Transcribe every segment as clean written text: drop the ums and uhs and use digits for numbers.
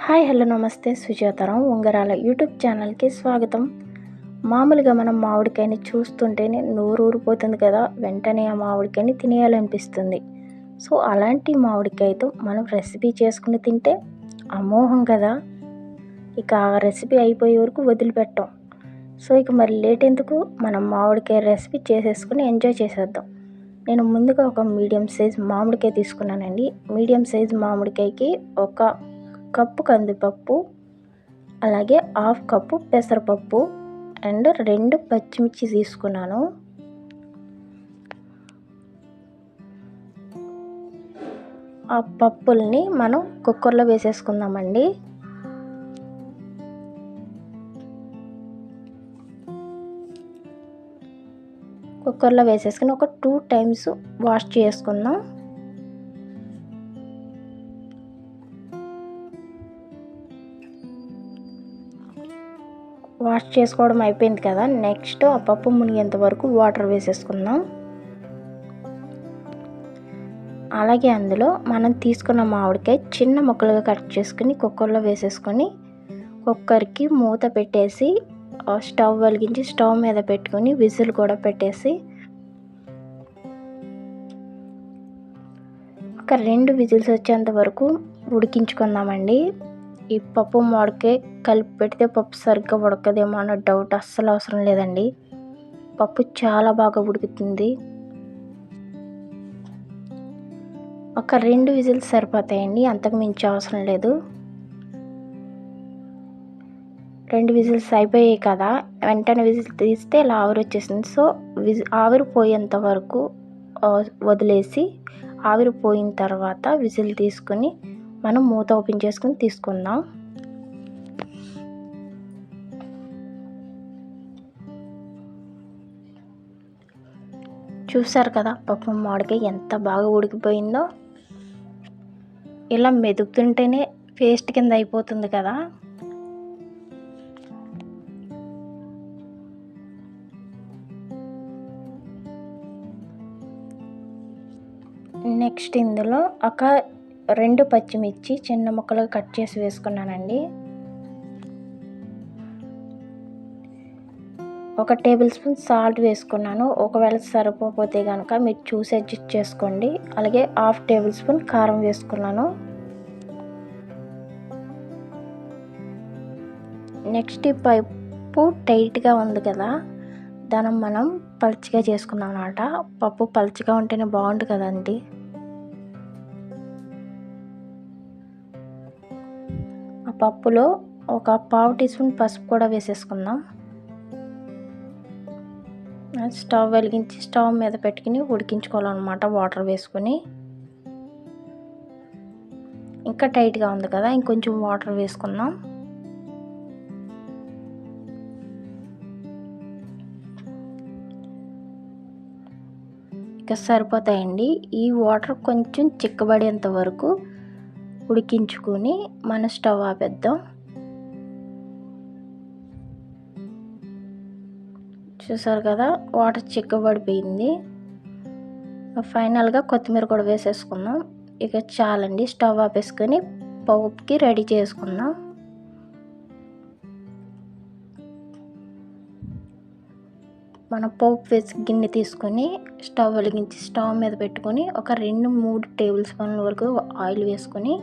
Hi hello నమస్తే సుజాతారాం ఉంగరాల YouTube ఛానల్కి స్వాగతం. మామూలుగా మనం మామిడికాయని చూస్తుంటేనే నోరు ఊరిపోతుంది కదా, వెంటనే ఆ మామిడికాయని తినేయాలనిపిస్తుంది. సో అలాంటి మామిడికాయతో మనం రెసిపీ చేసుకుని తింటే అమోఘం కదా. ఇక ఆ రెసిపీ అయిపోయే వరకు వదిలిపెట్టాం. సో ఇక మరి లేట్ ఎందుకు, మనం మామిడికాయ రెసిపీ చేసేసుకుని ఎంజాయ్ చేసేద్దాం. నేను ముందుగా ఒక మీడియం సైజ్ మామిడికాయ తీసుకున్నానండి. మీడియం సైజ్ మామిడికాయకి ఒక కప్పు కందిపప్పు, అలాగే హాఫ్ కప్పు పెసరపప్పు అండ్ 2 పచ్చిమిర్చి తీసుకున్నాను. ఆ పప్పుల్ని మనం కుక్కర్లో వేసేసుకుందామండి. కుక్కర్లో వేసేసుకుని ఒక 2 టైమ్స్ వాష్ చేసుకుందాం. వాష్ చేసుకోవడం అయిపోయింది కదా, నెక్స్ట్ ఆ పప్పు మునిగేంత వరకు వాటర్ వేసేసుకుందాం. అలాగే అందులో మనం తీసుకున్న మామిడికాయ చిన్న ముక్కలుగా కట్ చేసుకుని కుక్కర్లో వేసేసుకొని కుక్కర్కి మూత పెట్టేసి స్టవ్ వెలిగించి స్టవ్ మీద పెట్టుకొని విజిల్ కూడా పెట్టేసి ఒక 2 విజిల్స్ వచ్చేంత వరకు ఉడికించుకుందామండి. ఈ పప్పు మామిడికాయ కలిపి పెడితే పప్పు సరిగ్గా ఉడకదేమో అన్న డౌట్ అస్సలు అవసరం లేదండి. పప్పు చాలా బాగా ఉడుకుతుంది. ఒక 2 విజిల్స్ సరిపోతాయండి, అంతకు మించి అవసరం లేదు. 2 విజిల్స్ అయిపోయాయి కదా, వెంటనే విజిల్ తీస్తే ఇలా ఆవిరి వచ్చేసింది. సో ఆవిరి పోయేంత వరకు వదిలేసి ఆవిరి పోయిన తర్వాత విజిల్ తీసుకుని మనం మూత ఓపెన్ చేసుకుని తీసుకుందాం. చూసారు కదా పప్పు మామిడికాయ ఎంత బాగా ఉడికిపోయిందో. ఇలా మెదుగుతుంటేనే పేస్ట్ కింద అయిపోతుంది కదా. నెక్స్ట్ ఇందులో ఒక 2 పచ్చిమిర్చి చిన్న ముక్కలుగా కట్ చేసి వేసుకున్నానండి. 1 టేబుల్ స్పూన్ సాల్ట్ వేసుకున్నాను. ఒకవేళ సరిపోతే కనుక మీరు చూసి అడ్జస్ట్ చేసుకోండి. అలాగే హాఫ్ టేబుల్ స్పూన్ కారం వేసుకున్నాను. నెక్స్ట్ ఈ పప్పు టైట్గా ఉంది కదా, దాన్ని మనం పలుచగా చేసుకున్నాం అన్నమాట. పప్పు పలుచగా ఉంటేనే బాగుంటుంది కదండి. ఆ పప్పులో ఒక 1/2 టీ స్పూన్ పసుపు కూడా వేసేసుకుందాం. స్టవ్ వెలిగించి స్టవ్ మీద పెట్టుకుని ఉడికించుకోవాలన్నమాట వాటర్ వేసుకుని. ఇంకా టైట్గా ఉంది కదా, ఇంకొంచెం వాటర్ వేసుకుందాం. ఇక సరిపోతాయండి. ఈ వాటర్ కొంచెం చిక్కబడేంత వరకు ఉడికించుకొని మన స్టవ్ ఆపేద్దాం. చూసారు కదా వాటర్ చిక్కబడిపోయింది. ఫైనల్గా కొత్తిమీర కూడా వేసేసుకుందాం. ఇక చాలండి, స్టవ్ ఆపేసుకొని పప్పుకి రెడీ చేసుకుందాం. మన పోపు వేసి గిన్నె తీసుకొని స్టవ్ వెలిగించి స్టవ్ మీద పెట్టుకొని ఒక 2-3 టేబుల్ స్పూన్ల వరకు ఆయిల్ వేసుకొని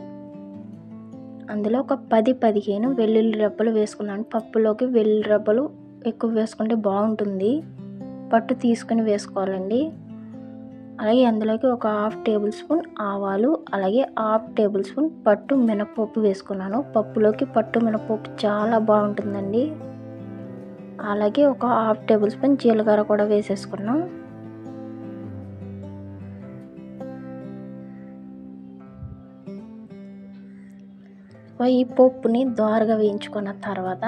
అందులో ఒక 10-15 వెల్లుల్లి రెబ్బలు వేసుకున్నాను. పప్పులోకి వెల్లుల్లి రెబ్బలు ఎక్కువ వేసుకుంటే బాగుంటుంది, పట్టు తీసుకుని వేసుకోవాలండి. అలాగే అందులోకి ఒక హాఫ్ టేబుల్ స్పూన్ ఆవాలు, అలాగే హాఫ్ టేబుల్ స్పూన్ పట్టు మినపప్పు వేసుకున్నాను. పప్పులోకి పట్టు మినపప్పు చాలా బాగుంటుందండి. అలాగే ఒక హాఫ్ టేబుల్ స్పూన్ జీలకర్ర కూడా వేసేసుకున్నాం. ఈ పప్పుని దోరగా వేయించుకున్న తర్వాత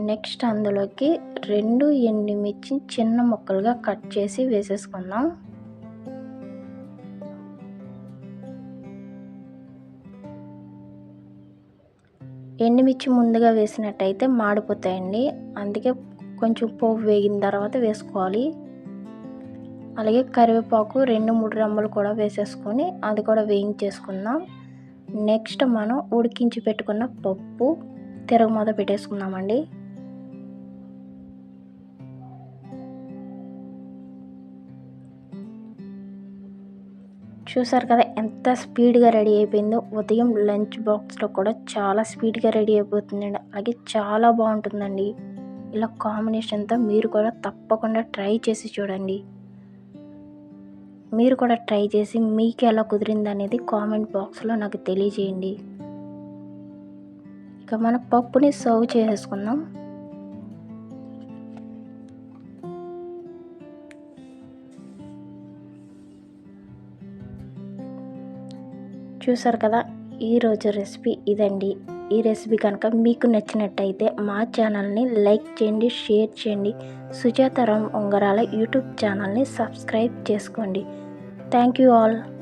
నెక్స్ట్ అందులోకి 2 ఎండుమిర్చి చిన్న ముక్కలుగా కట్ చేసి వేసేసుకుందాం. ఎండుమిర్చి ముందుగా వేసినట్టయితే మాడిపోతాయండి, అందుకే కొంచెం పోపు వేగిన తర్వాత వేసుకోవాలి. అలాగే కరివేపాకు 2-3 రెమ్మలు కూడా వేసేసుకొని అది కూడా వేయించేసుకుందాం. నెక్స్ట్ మనం ఉడికించి పెట్టుకున్న పప్పు తిరగమాత పెట్టేసుకుందామండి. చూసారు కదా ఎంత స్పీడ్గా రెడీ అయిపోయిందో. ఉదయం లంచ్ బాక్స్లో కూడా చాలా స్పీడ్గా రెడీ అయిపోతుందండి. అలాగే చాలా బాగుంటుందండి. ఇలా కాంబినేషన్తో మీరు కూడా తప్పకుండా ట్రై చేసి చూడండి. మీరు కూడా ట్రై చేసి మీకు ఎలా కుదిరింది అనేది కామెంట్ బాక్స్లో నాకు తెలియజేయండి. ఇక మన పప్పుని సర్వ్ చేసుకుందాం. చూసారు కదా ఈరోజు రెసిపీ ఇదండి. ఈ రెసిపీ కనుక మీకు నచ్చినట్టయితే మా ఛానల్ని లైక్ చేయండి, షేర్ చేయండి. సుజాత రామ్ ఉంగరాల యూట్యూబ్ ఛానల్ని సబ్స్క్రైబ్ చేసుకోండి. Thank you all.